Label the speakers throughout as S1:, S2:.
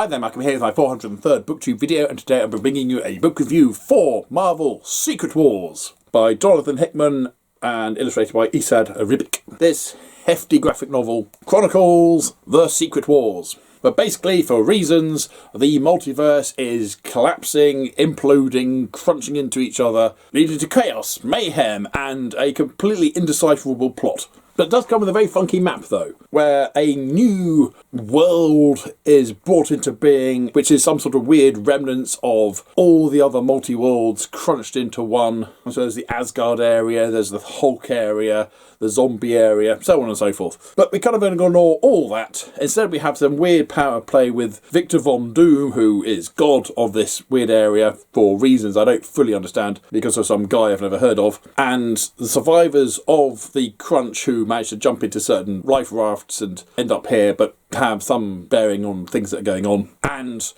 S1: Hi there, Malcolm here with my 403rd Booktube video, and today I'm bringing you a book review for Marvel Secret Wars by Jonathan Hickman and illustrated by Isad Ribic. This hefty graphic novel chronicles the Secret Wars. But basically, for reasons, the multiverse is collapsing, imploding, crunching into each other, leading to chaos, mayhem, and a completely indecipherable plot. But it does come with a very funky map, though, where a new world is brought into being, which is some sort of weird remnants of all the other multi-worlds crunched into one. So there's the Asgard area, there's the Hulk area, the zombie area, so on and so forth. But we kind of ignore all that. Instead, we have some weird power play with Victor Von Doom, who is god of this weird area for reasons I don't fully understand, because of some guy I've never heard of, and the survivors of the crunch who manage to jump into certain life rafts and end up here, but have some bearing on things that are going on. And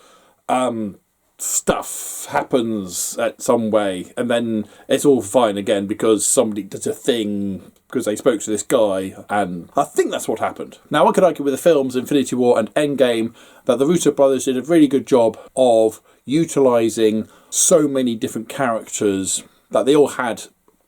S1: stuff happens at some way, and then it's all fine again because somebody does a thing because they spoke to this guy, and I think that's what happened. Now, one could argue with the films Infinity War and Endgame that the Russo brothers did a really good job of utilising so many different characters that they all had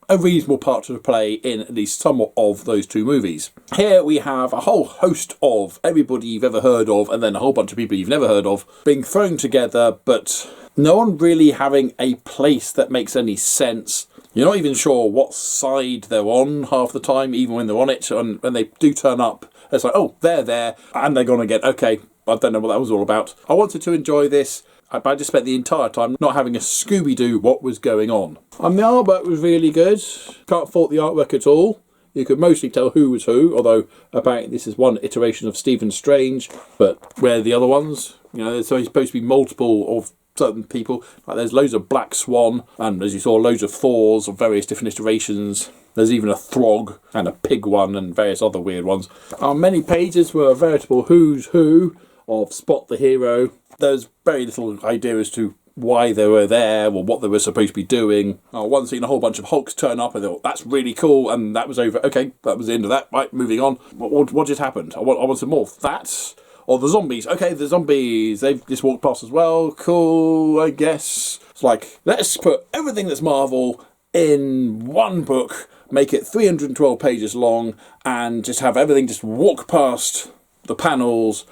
S1: a reasonable part to play in at least some of those two movies. Here we have a whole host of everybody you've ever heard of, and then a whole bunch of people you've never heard of, being thrown together, but no one really having a place that makes any sense. You're not even sure what side they're on half the time, even when they're on it, and when they do turn up, it's like, oh, they're there, and they're gone again. Okay, I don't know what that was all about. I wanted to enjoy this, but I just spent the entire time not having a Scooby-Doo what was going on. And the artwork was really good. Can't fault the artwork at all. You could mostly tell who was who, although apparently this is one iteration of Stephen Strange, but where are the other ones? You know, there's supposed to be multiple of certain people. Like there's loads of Black Swan, and as you saw, loads of Thors of various different iterations. There's even a Throg and a Pig one and various other weird ones. On many pages were a veritable who's who of Spot the Hero. There's very little idea as to why they were there or what they were supposed to be doing. One scene, a whole bunch of Hulks turn up and they thought, that's really cool, and that was over. Okay, that was the end of that. Right, moving on. What just happened? I want some more. That? Or the zombies. Okay, the zombies, they've just walked past as well. Cool, I guess. It's like, let's put everything that's Marvel in one book, make it 312 pages long, and just have everything just walk past the panels,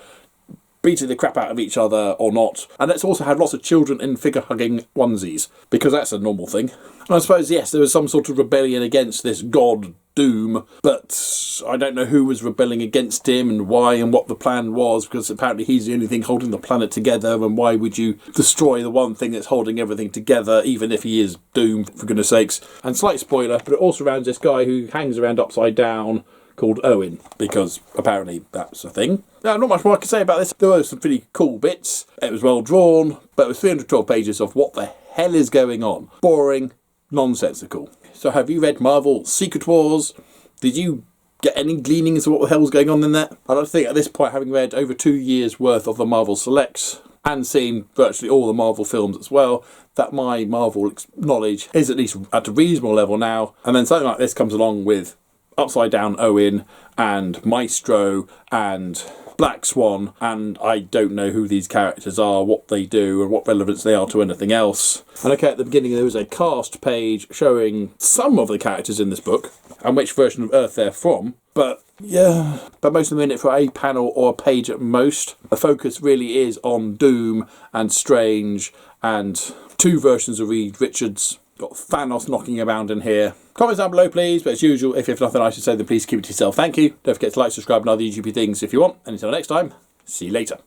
S1: beating the crap out of each other or not. And let's also have lots of children in figure-hugging onesies, because that's a normal thing. And I suppose, yes, there was some sort of rebellion against this god Doom, but I don't know who was rebelling against him and why and what the plan was, because apparently he's the only thing holding the planet together, and why would you destroy the one thing that's holding everything together, even if he is Doom, for goodness sakes. And slight spoiler, but it also surrounds this guy who hangs around upside down, called Owen, because apparently that's a thing. Now, not much more I can say about this. There were some pretty cool bits. It was well drawn, but it was 312 pages of what the hell is going on. Boring, nonsensical. So have you read Marvel Secret Wars? Did you get any gleanings of what the hell's going on in that? I don't think at this point, having read over 2 years worth of the Marvel Selects and seen virtually all the Marvel films as well, that my Marvel knowledge is at least at a reasonable level now. And then something like this comes along with Upside Down Owen and Maestro and Black Swan, and I don't know who these characters are, what they do, and what relevance they are to anything else. And okay, at the beginning there was a cast page showing some of the characters in this book and which version of Earth they're from, but yeah, but most of them in it for a panel or a page at most. The focus really is on Doom and Strange and two versions of Reed Richards. Got Thanos knocking around in here. Comments down below, please. But as usual, if you have nothing nice to say, then please keep it to yourself. Thank you. Don't forget to like, subscribe, and other YouTube things if you want. And until next time, see you later.